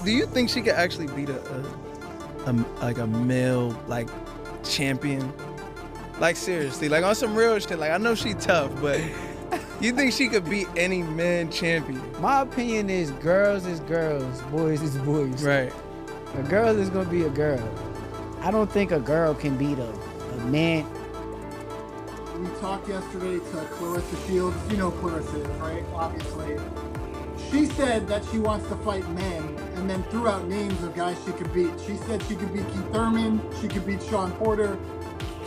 Do you think she could actually beat like a male like champion? Like seriously, like on some real shit. Like I know she tough, but you think she could beat any man champion? My opinion is girls, boys is boys. Right. A girl is gonna be a girl. I don't think a girl can beat a man. We talked yesterday to Claressa Shields. You know Claressa is, right? Obviously. She said that she wants to fight men and then threw out names of guys she could beat. She said she could beat Keith Thurman, she could beat Sean Porter,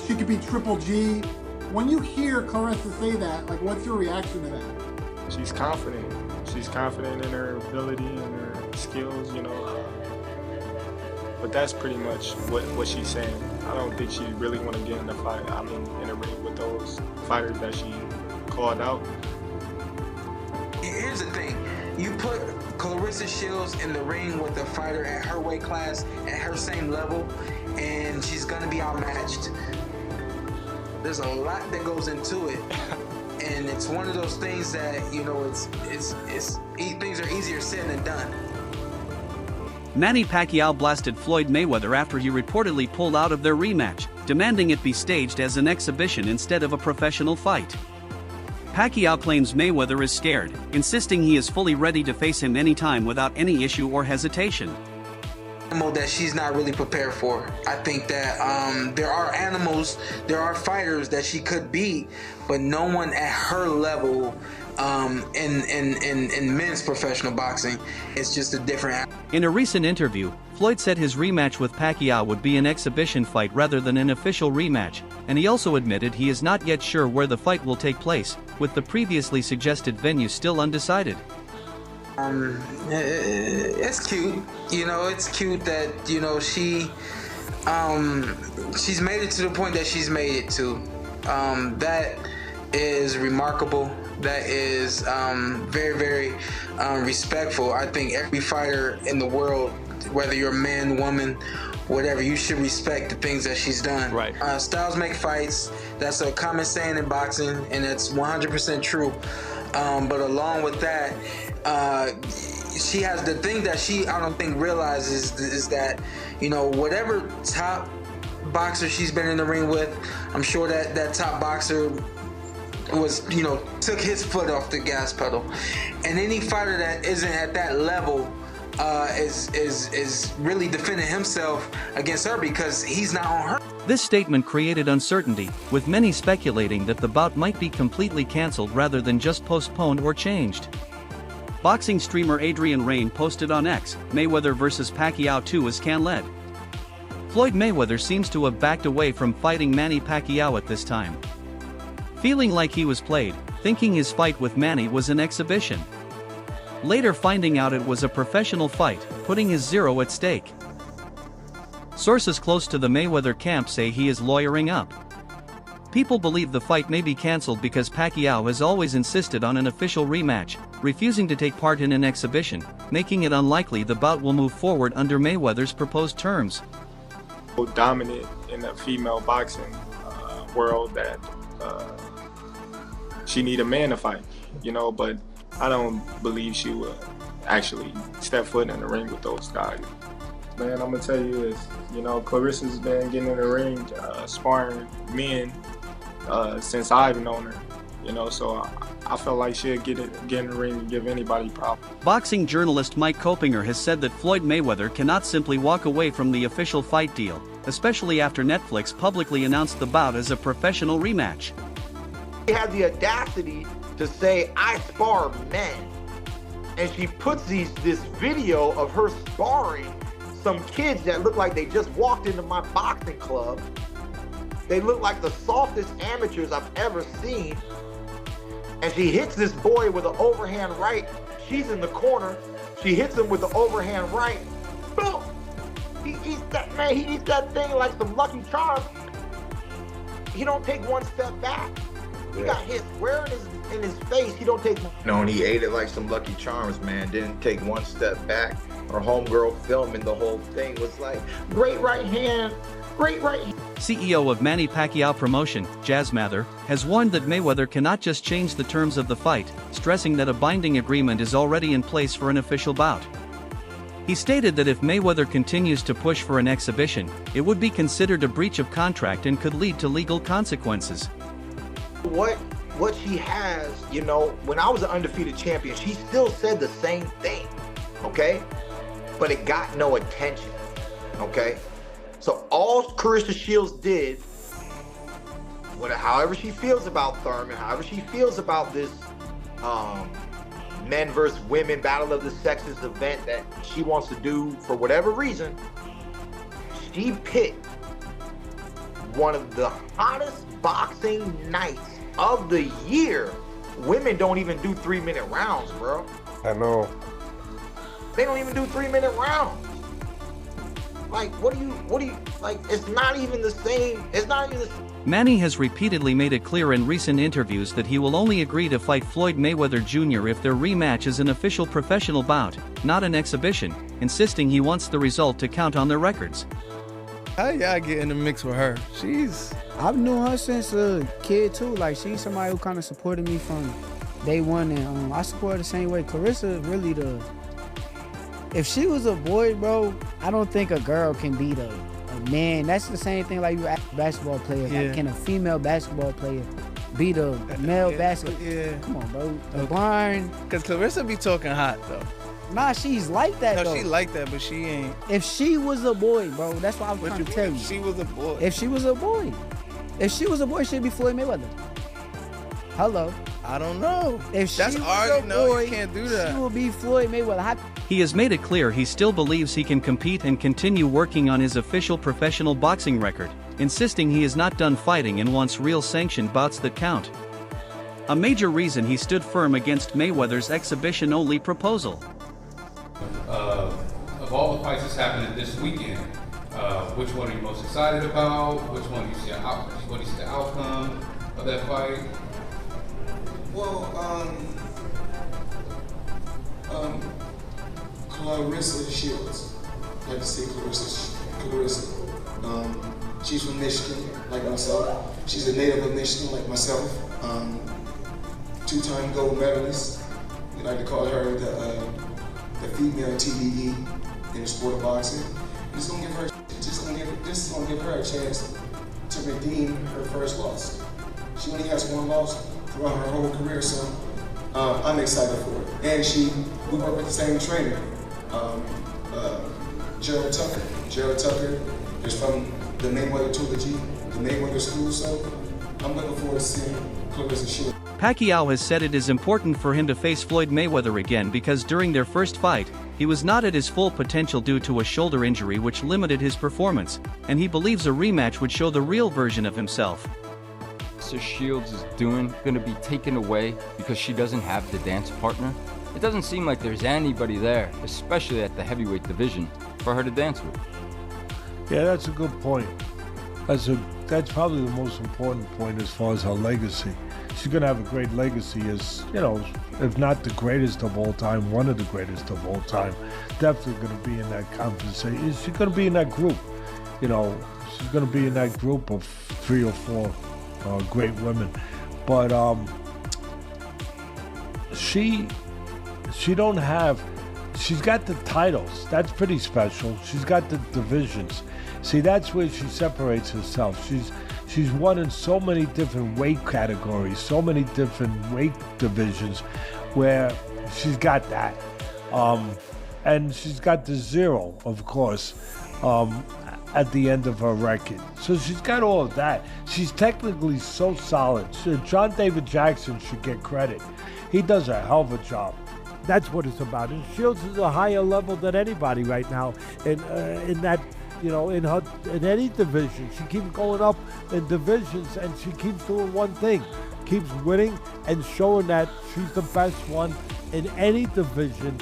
she could beat Triple G. When you hear Claressa say that, like, what's your reaction to that? She's confident. She's confident in her ability and her skills, you know. But that's pretty much what she's saying. I don't think she really want to get in the fight. I mean, in a ring with those fighters that she called out. Here's the thing. You put Claressa Shields in the ring with a fighter at her weight class, at her same level, and she's going to be outmatched. There's a lot that goes into it. And it's one of those things that, you know, things are easier said than done. Manny Pacquiao blasted Floyd Mayweather after he reportedly pulled out of their rematch, demanding it be staged as an exhibition instead of a professional fight. Pacquiao claims Mayweather is scared, insisting he is fully ready to face him anytime without any issue or hesitation. That she's not really prepared for. I think that there are fighters that she could beat, but no one at her level in men's professional boxing. It's just a different. In a recent interview, Floyd said his rematch with Pacquiao would be an exhibition fight rather than an official rematch, and he also admitted he is not yet sure where the fight will take place, with the previously suggested venue still undecided. It's cute, you know. It's cute that, you know, she's made it to the point that she's made it to. That is remarkable. That is very, very respectful. I think every fighter in the world, whether you're a man, woman, whatever, you should respect the things that she's done. Right. Styles make fights. That's a common saying in boxing, and it's 100% true. But along with that, she has the thing that I don't think realizes is that, you know, whatever top boxer she's been in the ring with, I'm sure that top boxer was, you know, took his foot off the gas pedal. And any fighter that isn't at that level is really defending himself against her because he's not on her. This statement created uncertainty, with many speculating that the bout might be completely cancelled rather than just postponed or changed. Boxing streamer Adrian Rain posted on X, Mayweather vs Pacquiao 2 is can-led. Floyd Mayweather seems to have backed away from fighting Manny Pacquiao at this time, feeling like he was played, thinking his fight with Manny was an exhibition. Later finding out it was a professional fight, putting his zero at stake. Sources close to the Mayweather camp say he is lawyering up. People believe the fight may be cancelled because Pacquiao has always insisted on an official rematch, refusing to take part in an exhibition, making it unlikely the bout will move forward under Mayweather's proposed terms. Dominant in the female boxing world that she need a man to fight, you know, but I don't believe she would actually step foot in the ring with those guys. Man, I'm gonna tell you this, you know, Claressa's been getting in the ring, sparring men since I've known her, you know, so I feel like she'll get in the ring and give anybody problems. Boxing journalist Mike Kopinger has said that Floyd Mayweather cannot simply walk away from the official fight deal, especially after Netflix publicly announced the bout as a professional rematch. She had the audacity to say, I spar men. And she puts this video of her sparring some kids that look like they just walked into my boxing club. They look like the softest amateurs I've ever seen. And she hits this boy with an overhand right. She's in the corner. She hits him with the overhand right. Boom! He eats that thing like some Lucky Charms. He don't take one step back. He got hit square in his face. He don't take. No, and he ate it like some Lucky Charms, man. Didn't take one step back. Her homegirl filming the whole thing was like, great right hand, great right hand. CEO of Manny Pacquiao Promotion, Jazz Mather, has warned that Mayweather cannot just change the terms of the fight, stressing that a binding agreement is already in place for an official bout. He stated that if Mayweather continues to push for an exhibition, it would be considered a breach of contract and could lead to legal consequences. What she has, you know, when I was an undefeated champion, she still said the same thing, okay? But it got no attention, okay? So all Claressa Shields did, however she feels about Thurman, however she feels about this men versus women battle of the sexes event that she wants to do for whatever reason, she picked one of the hottest boxing nights of the year. Women don't even do 3-minute rounds, bro. I know. They don't even do 3-minute rounds. Like, what do you, like, it's not even the same. It's not even the same. Manny has repeatedly made it clear in recent interviews that he will only agree to fight Floyd Mayweather Jr. if their rematch is an official professional bout, not an exhibition, insisting he wants the result to count on their records. I gotta get in the mix with her. I've known her since a kid too. Like, she's somebody who kind of supported me from day one, and I support her the same way. Claressa really if she was a boy, bro, I don't think a girl can beat a man. That's the same thing like you ask basketball players. Yeah. Like, can a female basketball player beat a male basketball? Yeah. Come on, bro. LeBron. Because Claressa be talking hot, though. Nah, she's like that, No, though. she like that, but she ain't. If she was a boy, bro, that's what I was trying to tell you. If she was a boy. If she was a boy. If she was a boy, she'd be Floyd Mayweather. Hello. I don't know. If she That's was already, a no, boy, you can't do that. she would be Floyd Mayweather. He has made it clear he still believes he can compete and continue working on his official professional boxing record, insisting he is not done fighting and wants real sanctioned bouts that count. A major reason he stood firm against Mayweather's exhibition-only proposal. Of all the fights that's happening this weekend, which one are you most excited about? Which one do you see what do you see the outcome of that fight? Well, Claressa Shields. I'd like to say Claressa. She's from Michigan, like myself. She's a native of Michigan, like myself. Two-time gold medalist. We like to call her the female TBE in the sport of boxing. This is gonna give her a chance to redeem her first loss. She only has one loss throughout her whole career, so I'm excited for it. And we work with the same trainer, Gerald Tucker. Gerald Tucker is from the Mayweather trilogy, the Mayweather school, so I'm looking forward to seeing Claressa Shields. Pacquiao has said it is important for him to face Floyd Mayweather again because during their first fight, he was not at his full potential due to a shoulder injury which limited his performance, and he believes a rematch would show the real version of himself. Shields is going to be taken away because she doesn't have the dance partner. It doesn't seem like there's anybody there, especially at the heavyweight division, for her to dance with. Yeah, that's a good point. That's probably the most important point as far as her legacy. She's going to have a great legacy as, you know, if not the greatest of all time, one of the greatest of all time. Definitely going to be in that conversation. She's going to be in that group. You know, she's going to be in that group of 3 or 4 great women. But she's got the titles. That's pretty special. She's got the divisions. See, that's where she separates herself. She's won in so many different weight categories, so many different weight divisions, where she's got that. And she's got the 0, of course, at the end of her record. So she's got all of that. She's technically so solid. John David Jackson should get credit. He does a hell of a job. That's what it's about. And Shields is a higher level than anybody right now in that, you know, in any division. She keeps going up in divisions, and she keeps doing one thing, keeps winning and showing that she's the best one in any division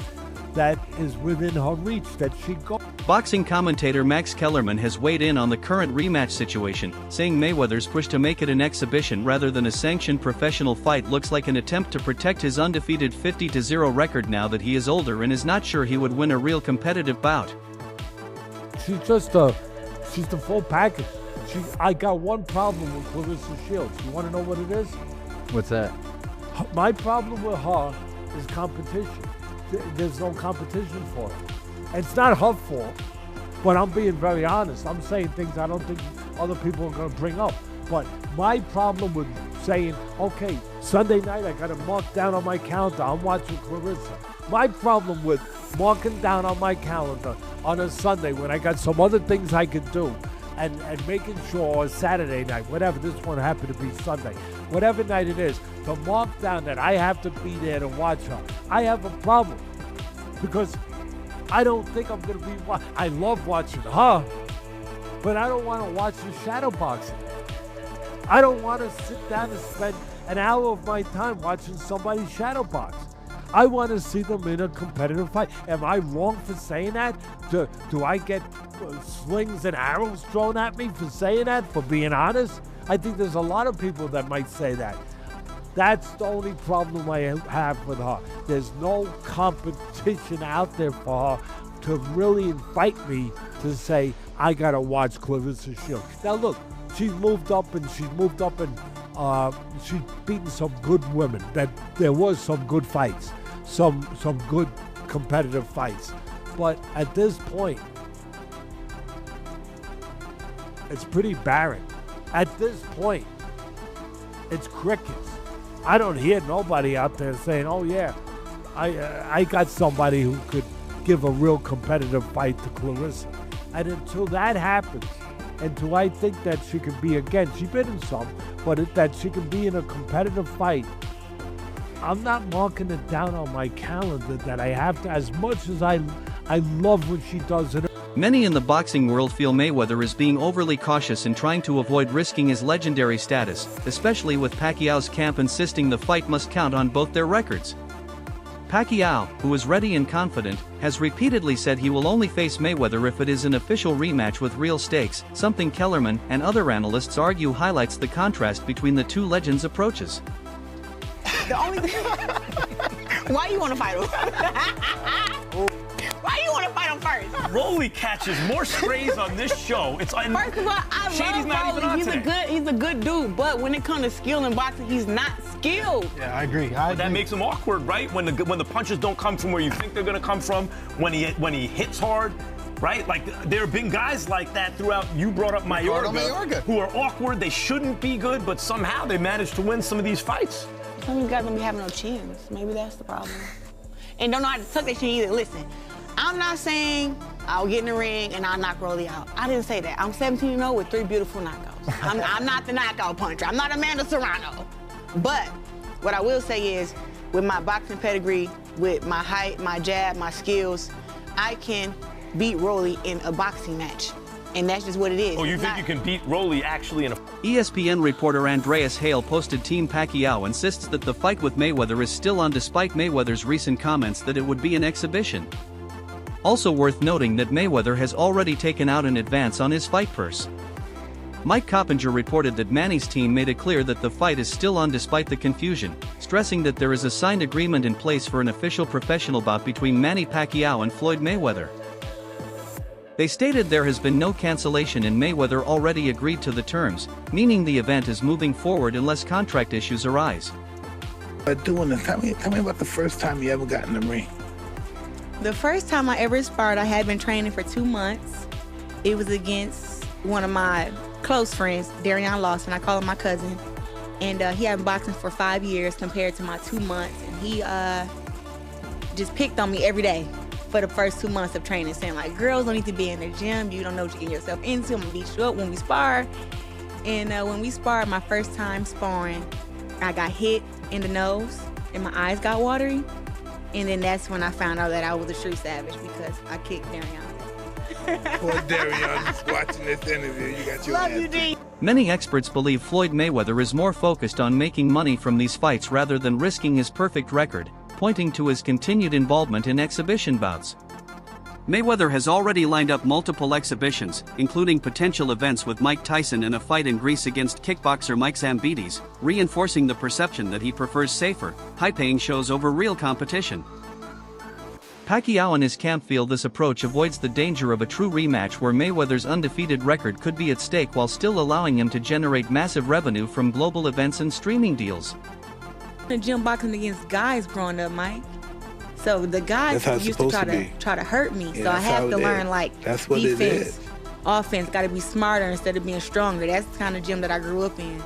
that is within her reach that she goes. Boxing commentator Max Kellerman has weighed in on the current rematch situation, saying Mayweather's push to make it an exhibition rather than a sanctioned professional fight looks like an attempt to protect his undefeated 50-0 record now that he is older and is not sure he would win a real competitive bout. She's the full package. I got one problem with Claressa Shields. You want to know what it is? What's that? My problem with her is competition. There's no competition for her. It's not her fault, but I'm being very honest. I'm saying things I don't think other people are going to bring up. But my problem with saying, okay, Sunday night I got to mark down on my calendar, I'm watching Claressa. My problem with marking down on my calendar on a Sunday when I got some other things I could do and making sure Saturday night, whatever, this one happened to be Sunday, whatever night it is, to mark down that I have to be there to watch her. I have a problem because I don't think I'm going to be, I love watching her, but I don't want to watch the shadow boxing. I don't want to sit down and spend an hour of my time watching somebody shadow box. I want to see them in a competitive fight. Am I wrong for saying that? Do I get slings and arrows thrown at me for saying that, for being honest? I think there's a lot of people that might say that. That's the only problem I have with her. There's no competition out there for her to really invite me to say, I got to watch Claressa Shields. Now look, she's moved up and she's beaten some good women. That there was some good fights, some good competitive fights. But at this point, it's pretty barren. At this point, it's crickets. I don't hear nobody out there saying, oh yeah, I got somebody who could give a real competitive fight to Claressa. And until that happens, until I think that she can be, again, she's been in some, but that she can be in a competitive fight, I'm not marking it down on my calendar that I have to, as much as I love what she does. Many in the boxing world feel Mayweather is being overly cautious in trying to avoid risking his legendary status, especially with Pacquiao's camp insisting the fight must count on both their records. Pacquiao, who is ready and confident, has repeatedly said he will only face Mayweather if it is an official rematch with real stakes, something Kellerman and other analysts argue highlights the contrast between the two legends' approaches. The only thing... Why you want to fight him? Why you want to fight him first? Rolly catches more strays on this show. It's First of all, I love Rolly. He's a good dude, but when it comes to skill in boxing, he's not skilled. Yeah, I agree. That makes him awkward, right? When the punches don't come from where you think they're going to come from, when he hits hard, right? Like, there have been guys like that throughout. You brought up Mayorga, who are awkward. They shouldn't be good, but somehow they managed to win some of these fights. Some of these guys don't be having no chins. Maybe that's the problem. And don't know how to tuck their chin either. Listen, I'm not saying I'll get in the ring and I'll knock Rolly out. I didn't say that. I'm 17-0 with 3 beautiful knockouts. I'm not the knockout puncher. I'm not Amanda Serrano. But what I will say is, with my boxing pedigree, with my height, my jab, my skills, I can beat Rolly in a boxing match. And that's just what it is. Oh, you think you can beat Rolly actually in a... ESPN reporter Andreas Hale posted Team Pacquiao insists that the fight with Mayweather is still on despite Mayweather's recent comments that it would be an exhibition. Also worth noting that Mayweather has already taken out an advance on his fight purse. Mike Coppinger reported that Manny's team made it clear that the fight is still on despite the confusion, stressing that there is a signed agreement in place for an official professional bout between Manny Pacquiao and Floyd Mayweather. They stated there has been no cancellation and Mayweather already agreed to the terms, meaning the event is moving forward unless contract issues arise. But doing this, tell me about the first time you ever got in the ring. The first time I ever sparred, I had been training for 2 months. It was against one of my close friends, Darion Lawson. I call him my cousin. And he had been boxing for 5 years compared to my 2 months. And he just picked on me every day for the first 2 months of training, saying like, girls don't need to be in the gym. You don't know what you're getting yourself into. I'm gonna beat you up when we spar. And when we sparred, my first time sparring, I got hit in the nose and my eyes got watery. And then that's when I found out that I was a true savage because I kicked Darion. Poor Darion watching this interview. You got your Love you, D. Many experts believe Floyd Mayweather is more focused on making money from these fights rather than risking his perfect record, pointing to his continued involvement in exhibition bouts. Mayweather has already lined up multiple exhibitions, including potential events with Mike Tyson and a fight in Greece against kickboxer Mike Zambides, reinforcing the perception that he prefers safer, high-paying shows over real competition. Pacquiao and his camp feel this approach avoids the danger of a true rematch where Mayweather's undefeated record could be at stake while still allowing him to generate massive revenue from global events and streaming deals. In the gym boxing against guys growing up, Mike. So the guys That's how it's used to supposed to be. try to hurt me. Yeah, So I that's how have to it learn is. like That's what it defense, is. offense. Got to be smarter instead of being stronger. That's the kind of gym that I grew up in.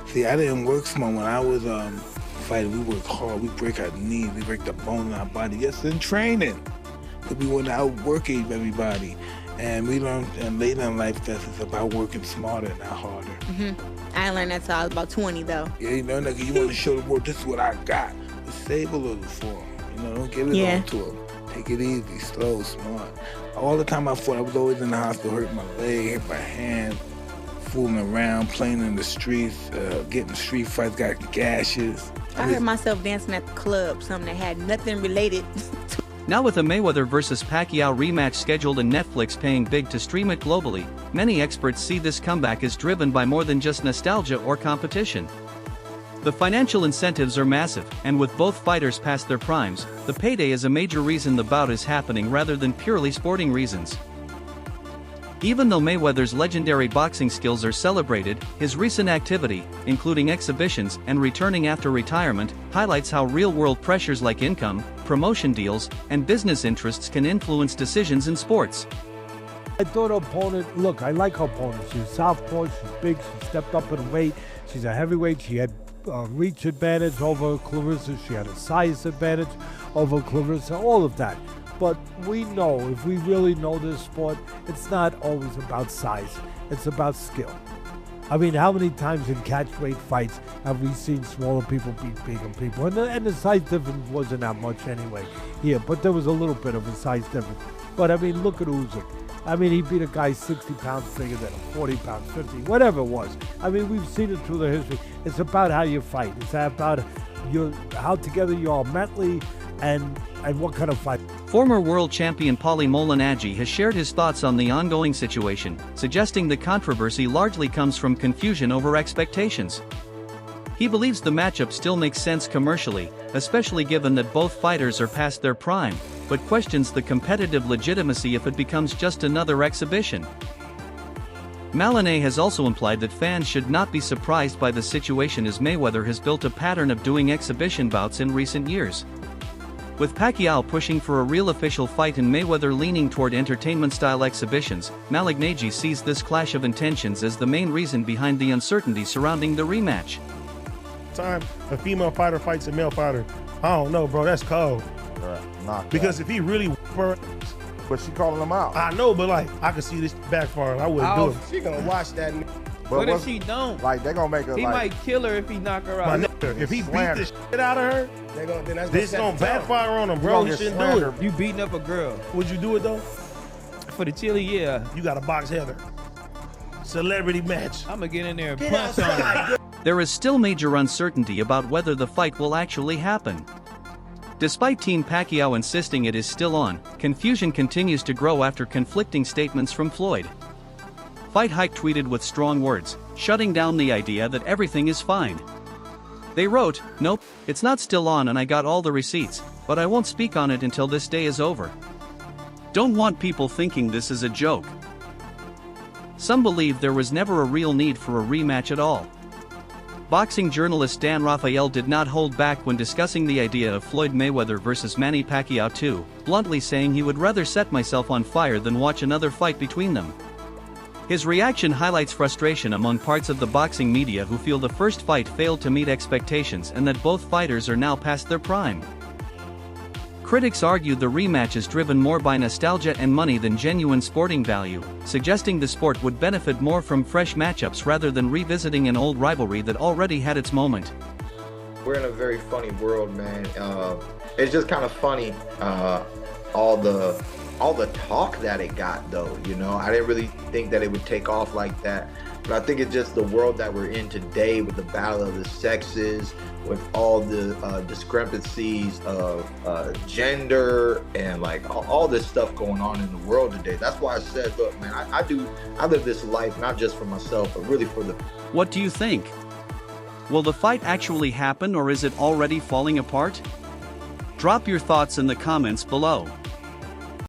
See, I didn't work smart when I was fighting. We worked hard. We break our knees. We break the bone in our body just in training. But we want to outwork everybody. And we learned, and later in life, that it's about working smarter, not harder. I learned that till I was about 20 though. Yeah, you know, like you want to show the world, this is what I got. But save a little for them. You know, don't give it Yeah. all to them. Take it easy, slow, smart. All the time I fought, I was always in the hospital, hurt my leg, hurt my hand, fooling around, playing in the streets, getting street fights, got gashes. I heard myself dancing at the club, something that had nothing related to. Now with a Mayweather vs. Pacquiao rematch scheduled and Netflix paying big to stream it globally, many experts see this comeback as driven by more than just nostalgia or competition. The financial incentives are massive, and with both fighters past their primes, the payday is a major reason the bout is happening rather than purely sporting reasons. Even though Mayweather's legendary boxing skills are celebrated, his recent activity, including exhibitions and returning after retirement, highlights how real-world pressures like income, promotion deals, and business interests can influence decisions in sports. I thought her opponent, look, I like her opponent. She's a southpaw, she's big, she stepped up in weight, she's a heavyweight, she had reach advantage over Claressa, she had a size advantage over Claressa, all of that. But we know, if we really know this sport, it's not always about size, it's about skill. I mean, how many times in catchweight fights have we seen smaller people beat bigger people? And the size difference wasn't that much anyway here, but there was a little bit of a size difference. But I mean, look at Usyk. I mean, he beat a guy 60 pounds bigger than him, 40 pounds, 50, whatever it was. I mean, we've seen it through the history. It's about how you fight. It's about how together you are mentally and what kind of fight. Former world champion Paulie Malignaggi has shared his thoughts on the ongoing situation, suggesting the controversy largely comes from confusion over expectations. He believes the matchup still makes sense commercially, especially given that both fighters are past their prime, but questions the competitive legitimacy if it becomes just another exhibition. Malignaggi has also implied that fans should not be surprised by the situation as Mayweather has built a pattern of doing exhibition bouts in recent years. With Pacquiao pushing for a real official fight and Mayweather leaning toward entertainment-style exhibitions, Malignaggi sees this clash of intentions as the main reason behind the uncertainty surrounding the rematch. Time a female fighter fights a male fighter, I don't know, bro, that's cold. Because if he really but she calling him out. I know, but like I could see this backfiring. I wouldn't do it. She gonna watch that. What if she don't? Like they gonna make her. He might kill her if he knock her out. My nigga, if he beat the shit out of her, then this gonna backfire on him, bro. You shouldn't do it. You beating up a girl. Would you do it though? For the chili, yeah. You gotta box Heather. Celebrity match. I'm gonna get in there and punch on her. There is still major uncertainty about whether the fight will actually happen. Despite Team Pacquiao insisting it is still on, confusion continues to grow after conflicting statements from Floyd. Fight Hype tweeted with strong words, shutting down the idea that everything is fine. They wrote, "Nope, it's not still on and I got all the receipts, but I won't speak on it until this day is over. Don't want people thinking this is a joke." Some believe there was never a real need for a rematch at all. Boxing journalist Dan Rafael did not hold back when discussing the idea of Floyd Mayweather versus Manny Pacquiao 2, bluntly saying he would rather set myself on fire than watch another fight between them. His reaction highlights frustration among parts of the boxing media who feel the first fight failed to meet expectations and that both fighters are now past their prime. Critics argue the rematch is driven more by nostalgia and money than genuine sporting value, suggesting the sport would benefit more from fresh matchups rather than revisiting an old rivalry that already had its moment. We're in a very funny world, man. It's just kind of funny, all the talk that it got, though. You know, I didn't really think that it would take off like that. But I think it's just the world that we're in today with the battle of the sexes, with all the discrepancies of gender and like all this stuff going on in the world today. That's why I said, look, man, I live this life not just for myself, but really for the... What do you think? Will the fight actually happen or is it already falling apart? Drop your thoughts in the comments below.